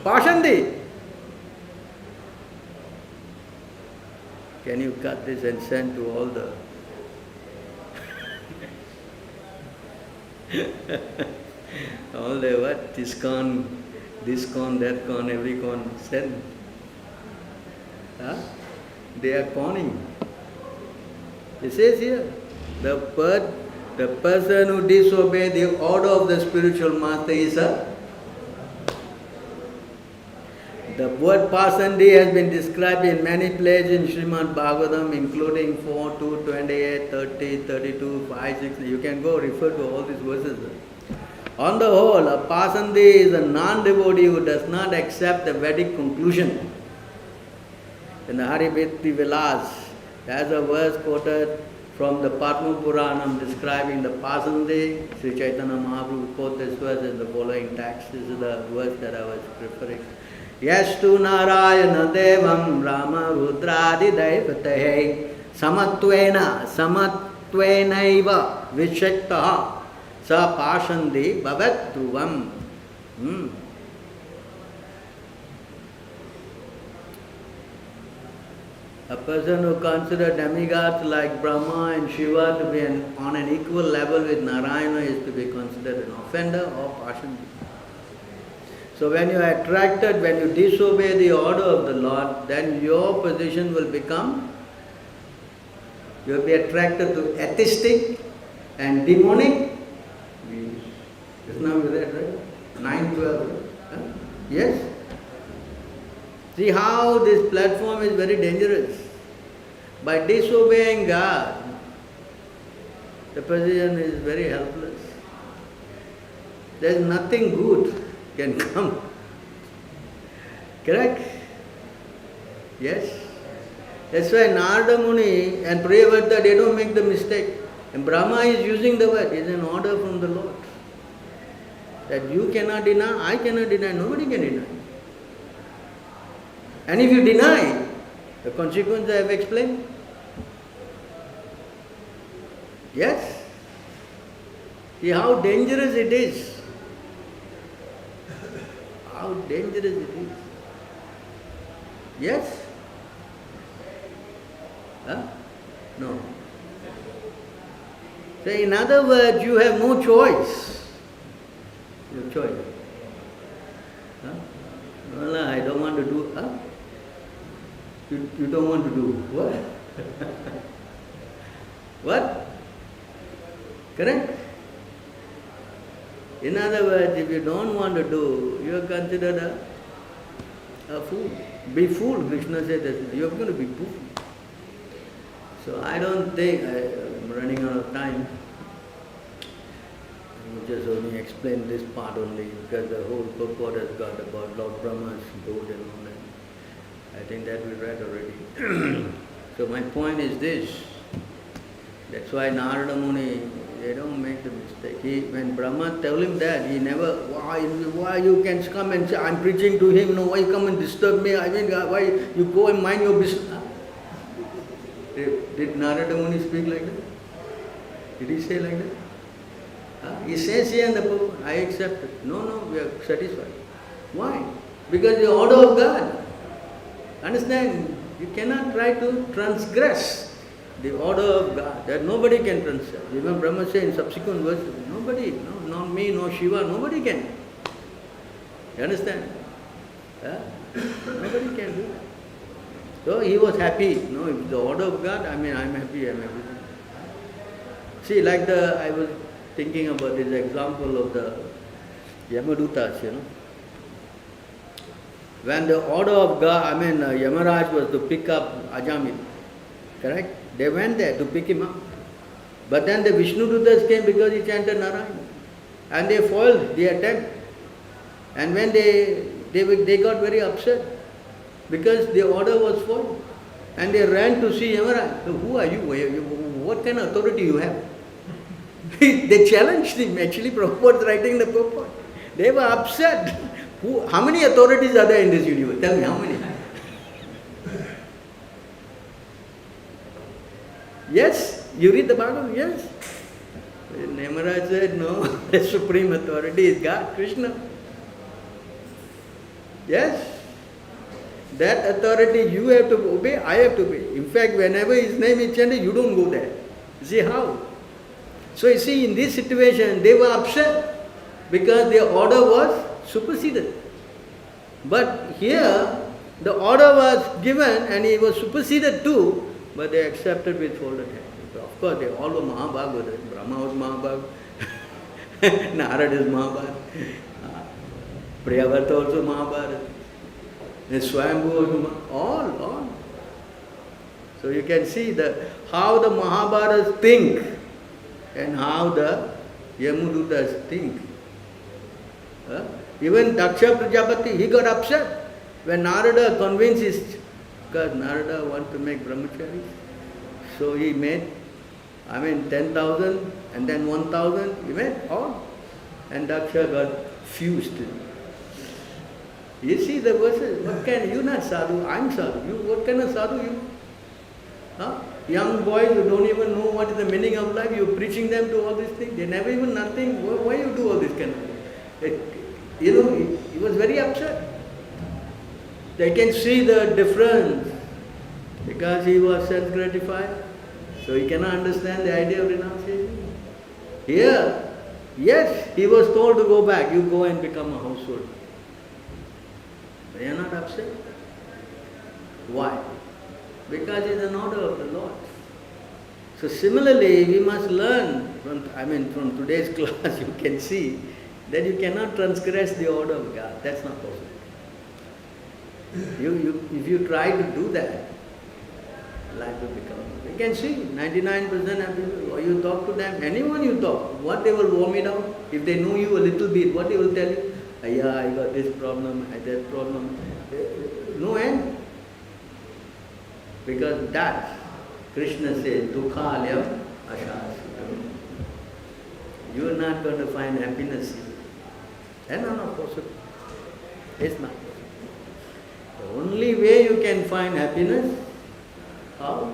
Pashandi. Can you cut this and send to all the all the what? This con, that con, every con, send. They are conning. It says here, the person who disobeys the order of the spiritual master is a... The word Pashandi has been described in many places in Srimad Bhagavatam, including 4, 2, 28, 30, 32, 5, 6. You can go refer to all these verses. On the whole, a Pashandi is a non-devotee who does not accept the Vedic conclusion. In the Haribhakti Vilas, there's a verse quoted from the Padma Puranam describing the Pashandi. Sri Chaitanya Mahaprabhu quotes this verse in the following text. This is the verse that I was referring. Yastu Narayana Devam Rama Rudradi Devatahe Samatvenaiva Vishaktaha Sa Pashandi Bhavat Dhruvam. A person who considers demigods like Brahma and Shiva to be on an equal level with Narayana is to be considered an offender or Pashandi. So when you are attracted, when you disobey the order of the Lord, then your position will become, you will be attracted to atheistic and demonic views. Just now we read, right? 9, 12. Yes? See how this platform is very dangerous. By disobeying God, the position is very helpless. There is nothing good can come. Correct? Yes? That's why Narada Muni and Priyavrata, they don't make the mistake. And Brahma is using the word, it's an order from the Lord. That you cannot deny, I cannot deny, nobody can deny. And if you deny, the consequence I have explained. Yes? See how dangerous it is. How dangerous it is. Yes? No. So in other words, you have no choice. Your choice. Well, I don't want to do. You don't want to do what? What? Correct? In other words, if you don't want to do, you are considered a fool. Be fool, Krishna said that you are going to be fool. So I don't think, I'm running out of time. I will just only explain this part only because the whole purport has got about Lord Brahma's boat and all that. I think that we read already. So my point is this. That's why Narada Muni, they don't make the mistake. When Brahma told him that, he never, why you can come and say, I'm preaching to him, no, why you come and disturb me? I mean, why you go and mind your business? Did Narada Muni speak like that? Did he say like that? He says here in the book, I accept it. No, we are satisfied. Why? Because the order of God. Understand? You cannot try to transgress the order of God. That nobody can transgress. Even Brahma says in subsequent verses, nobody, no, not me, no Shiva, nobody can. You understand? Nobody can do that. So he was happy. No, if the order of God, I'm happy. See, like I was thinking about this example of the Yamadutas, When the order of God, Yamaraj was to pick up Ajamil, correct? They went there to pick him up. But then the Vishnudutas came because he chanted Narayana. And they foiled the attempt. And when they got very upset because the order was foiled. And they ran to see Yamaraj. So who are you? What kind of authority you have? They challenged him. Actually, Prabhupada was writing the purport. They were upset. How many authorities are there in this universe? Tell me, how many? Yes? You read the Bhagavad? Yes. Yamaraj said, no, the supreme authority is God, Krishna. Yes? That authority you have to obey, I have to obey. In fact, whenever his name is chanted, you don't go there. See how? So you see, in this situation, they were upset because their order was superseded. But here, the order was given and he was superseded too, but they accepted with folded hands. So of course, they all were Mahabhagavata. Brahma was Mahabhagavata, Narad is Mahabharata, Priyavrata also Mahabharata, and Swayambhu also all. So you can see how the Mahabharatas think and how the Yamudutas think. Even Daksha Prajapati, he got upset when Narada convinced because Narada wanted to make brahmachari. So he made, 10,000 and then 1,000, he made all. And Daksha got fused. You see the verses, you're not sadhu, I'm sadhu. What kind of sadhu you? Young boys who don't even know what is the meaning of life, you're preaching them to all these things. They never even nothing. Why you do all this kind of thing? He was very upset. They can see the difference because he was self-gratified. So he cannot understand the idea of renunciation. Here, yes, he was told to go back. You go and become a householder. They are not upset. Why? Because it's an order of the Lord. So similarly, we must learn from today's class, you can see that you cannot transgress the order of God. That's not possible. If you try to do that, life will become. You can see 99% of people, or you talk to them, anyone you talk, what they will vomit out. If they know you a little bit, what they will tell you? I got this problem, that problem. No end. Because that, Krishna says, Dukhalyam Ashasukam. You are not going to find happiness here. That's not possible. It's not possible. The only way you can find happiness, how?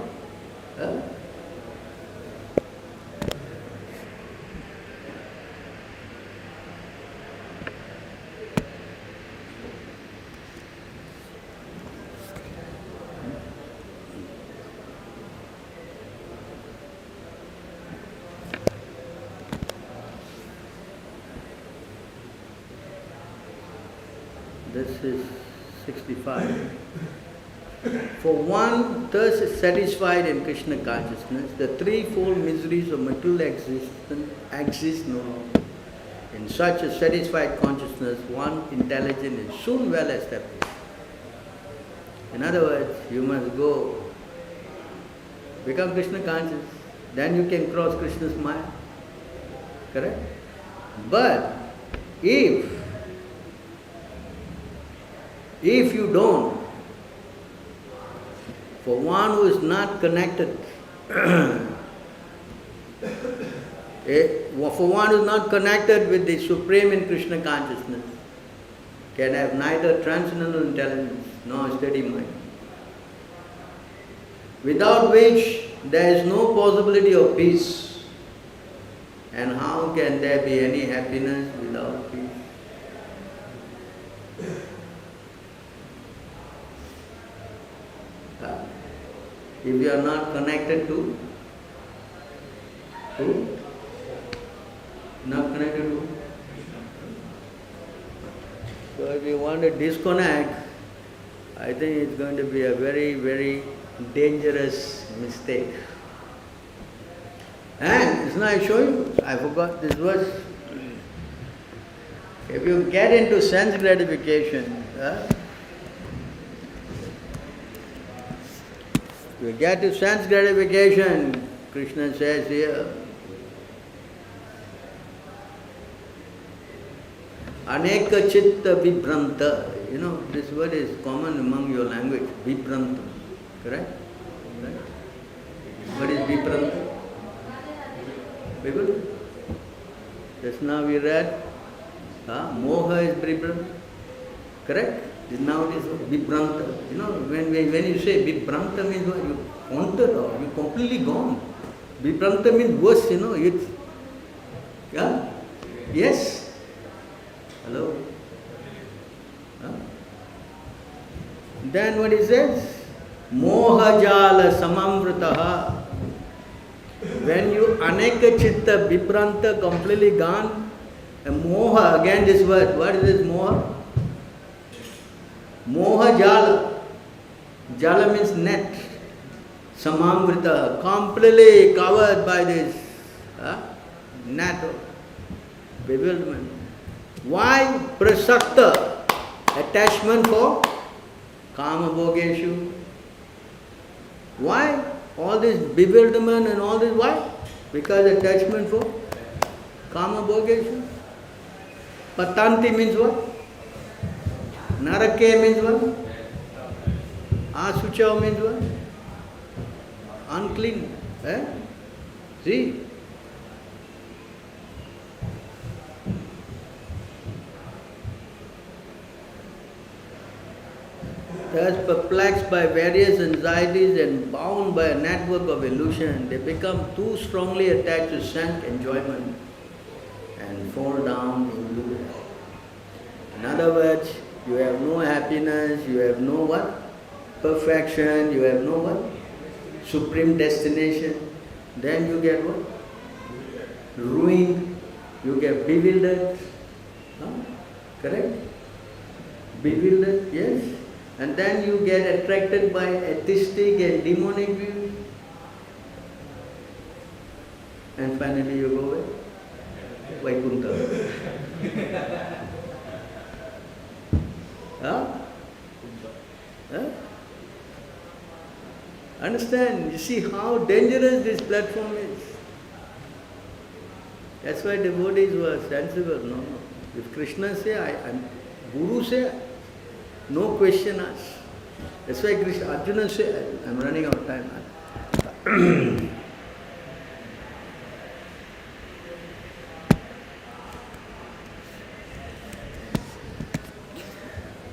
This is 65. For one thus is satisfied in Krishna consciousness, the threefold miseries of material existence exist no longer. In such a satisfied consciousness, one intelligence is soon well established. In other words, you must go, become Krishna conscious, then you can cross Krishna's mind. Correct? But if you don't, for one who is not connected, for one who is not connected with the Supreme in Krishna consciousness, can have neither transcendental intelligence nor steady mind, without which there is no possibility of peace. And how can there be any happiness without peace? If you are not connected to who? Not connected to? So if you want to disconnect, I think it's going to be a very, very dangerous mistake. And now I show you, I forgot this verse. If you get into sense gratification, you get to sense gratification, Krishna says here, Aneka chitta vibhranta. You know, this word is common among your language, vibhranta. Correct? Right? What is vibhranta? People? Just now we read, moha is vibhranta. Correct? Now it is vibhranta. You know, when you say vibhranta means what? You haunted or you completely gone. Vibhranta means worse, you know. It's, yeah? Yes? Hello? Then what he says? Moha jala samamvritaha. When you aneka chitta vibhranta completely gone, and moha, again this word, what is this moha? Moha jala. Jala means net. Samamvrita, completely covered by this net of bewilderment. Why? Prasakta, attachment for kama bhogeshu. Why? All this bewilderment and all this, why? Because attachment for kama bhogeshu. Patanti means what? Narake means what? Asucha means what? Unclean. See? Thus perplexed by various anxieties and bound by a network of illusion, they become too strongly attached to sense enjoyment and fall down into it. In other words, you have no happiness, you have no what? Perfection, you have no what? Supreme destination. Then you get what? Ruined, you get bewildered. Correct? Bewildered, yes. And then you get attracted by atheistic and demonic views. And finally you go away. Vaikuntha. Understand? You see how dangerous this platform is. That's why devotees were sensible. No. If Krishna say, Guru say, no question asked. That's why Arjuna said, I'm running out of time.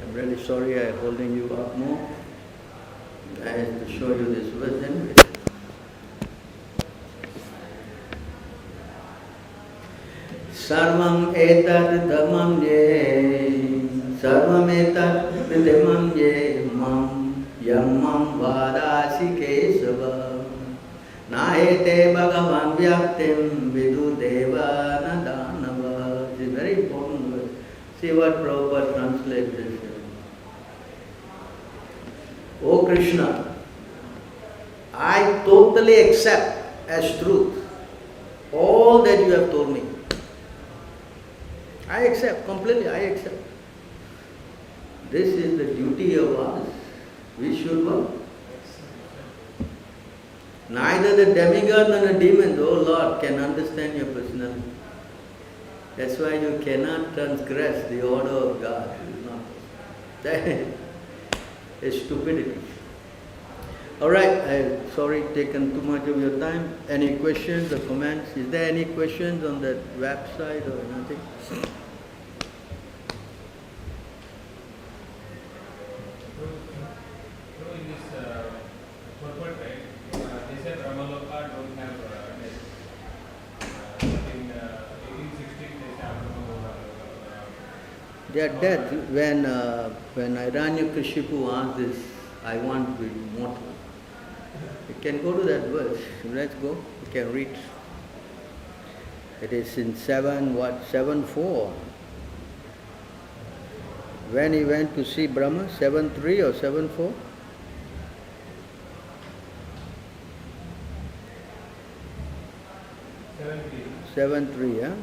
I'm really sorry I'm holding you up more. I have to show you this verse anyway. Sarvam etat dhamam ye, sarvam etat dhamam ye, mam yamam vadasi kesava, naete bhagavan vyaktim vidu deva nadanava. This is very important word. See what Prabhupada translates this. O Krishna, I totally accept as truth all that you have told me. I accept, completely I accept. This is the duty of us. We should work. Neither the demigod nor the demons, oh Lord, can understand your personality. That's why you cannot transgress the order of God. That is stupidity. Alright, I'm sorry taken too much of your time. Any questions or comments? Is there any questions on that website or anything? In this purport, right, they said Ramaloka don't have death. But in 1816, they say Ramaloka. They are dead. When Hiranyakashipu asked this, I want to be immortal. You can go to that verse. Let's go. You can read. It is in 7:4. When he went to see Brahma, 7:3 or 7:4? 7:3, yeah?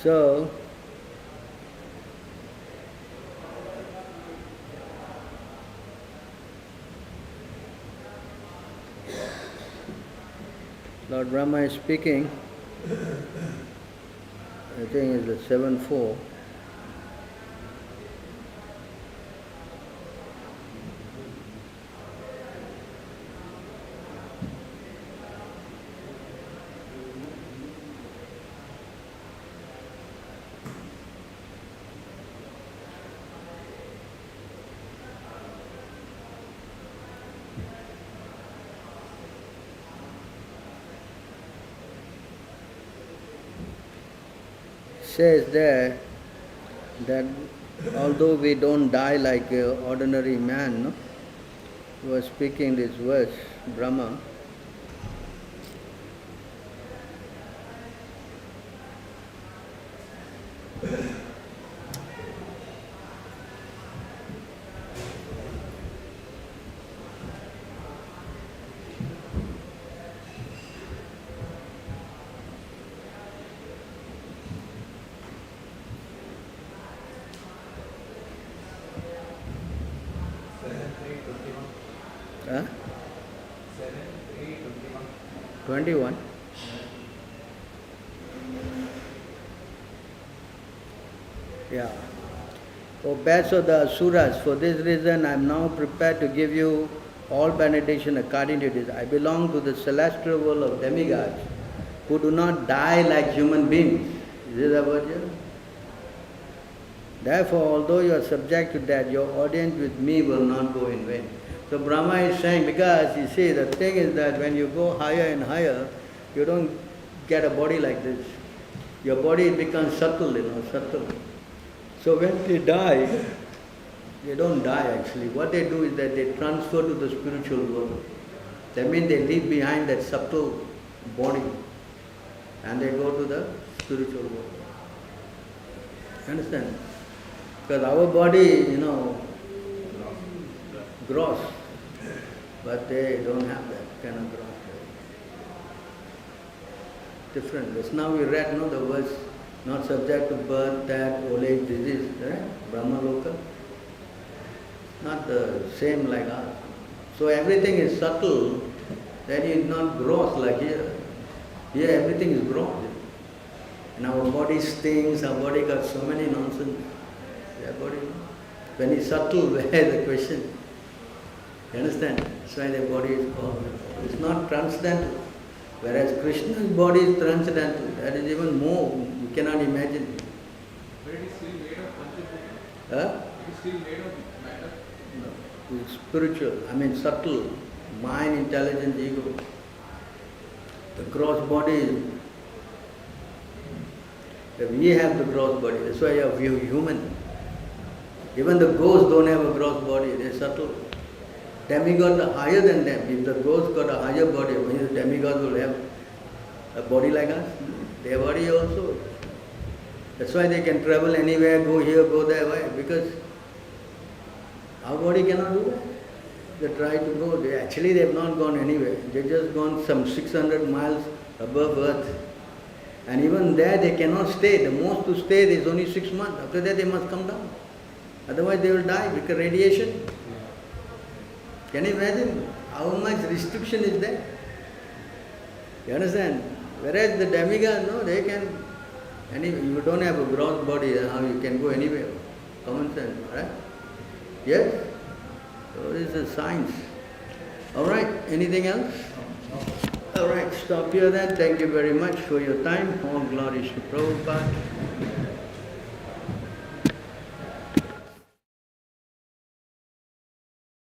So, Lord Brahma is speaking, I think it's the 7:4. Says there that although we don't die like an ordinary man, no? He was speaking this verse, Brahma. Huh? 21. Yeah. O best of the Asuras, for this reason I am now prepared to give you all benediction according to this. I belong to the celestial world of demigods who do not die like human beings. Is this about you? Therefore, although you are subject to death, your audience with me will not go in vain. So Brahma is saying, because you see, the thing is that when you go higher and higher, you don't get a body like this. Your body becomes subtle, subtle. So when they die, they don't die actually. What they do is that they transfer to the spiritual world. That means they leave behind that subtle body and they go to the spiritual world. Understand? Because our body, gross, but they don't have that kind of gross. Different. Just now we read, the verse, not subject to birth, death, old age, disease, right? Brahma Loka. Not the same like us. So everything is subtle, that is not gross like here. Here everything is gross. And our body stings, our body got so many nonsense. Their body, when it's subtle, where is the question? You understand? That's why their body is called. It's not transcendental. Whereas Krishna's body is transcendental. That is even more. You cannot imagine. But it is still made of Panchabhuta. Huh? It is still made of matter. No. It's spiritual, subtle. Mind, intelligence, ego. The gross body we have the gross body. That's why we are human. Even the ghosts don't have a gross body. They are subtle. Demigods are higher than them. If the ghosts got a higher body, the demigods will have a body like us. Their body also. That's why they can travel anywhere, go here, go there. Why? Because our body cannot do that. They try to go. They have not gone anywhere. They just gone some 600 miles above earth. And even there they cannot stay. The most to stay is only 6 months. After that they must come down. Otherwise they will die because radiation. Can you imagine how much restriction is there? You understand? Whereas the demigods, no, they can, you don't have a gross body, how you can go anywhere. Common sense, right? Yes? So this is science. Alright, anything else? Alright, stop here then. Thank you very much for your time. All glories to Prabhupada.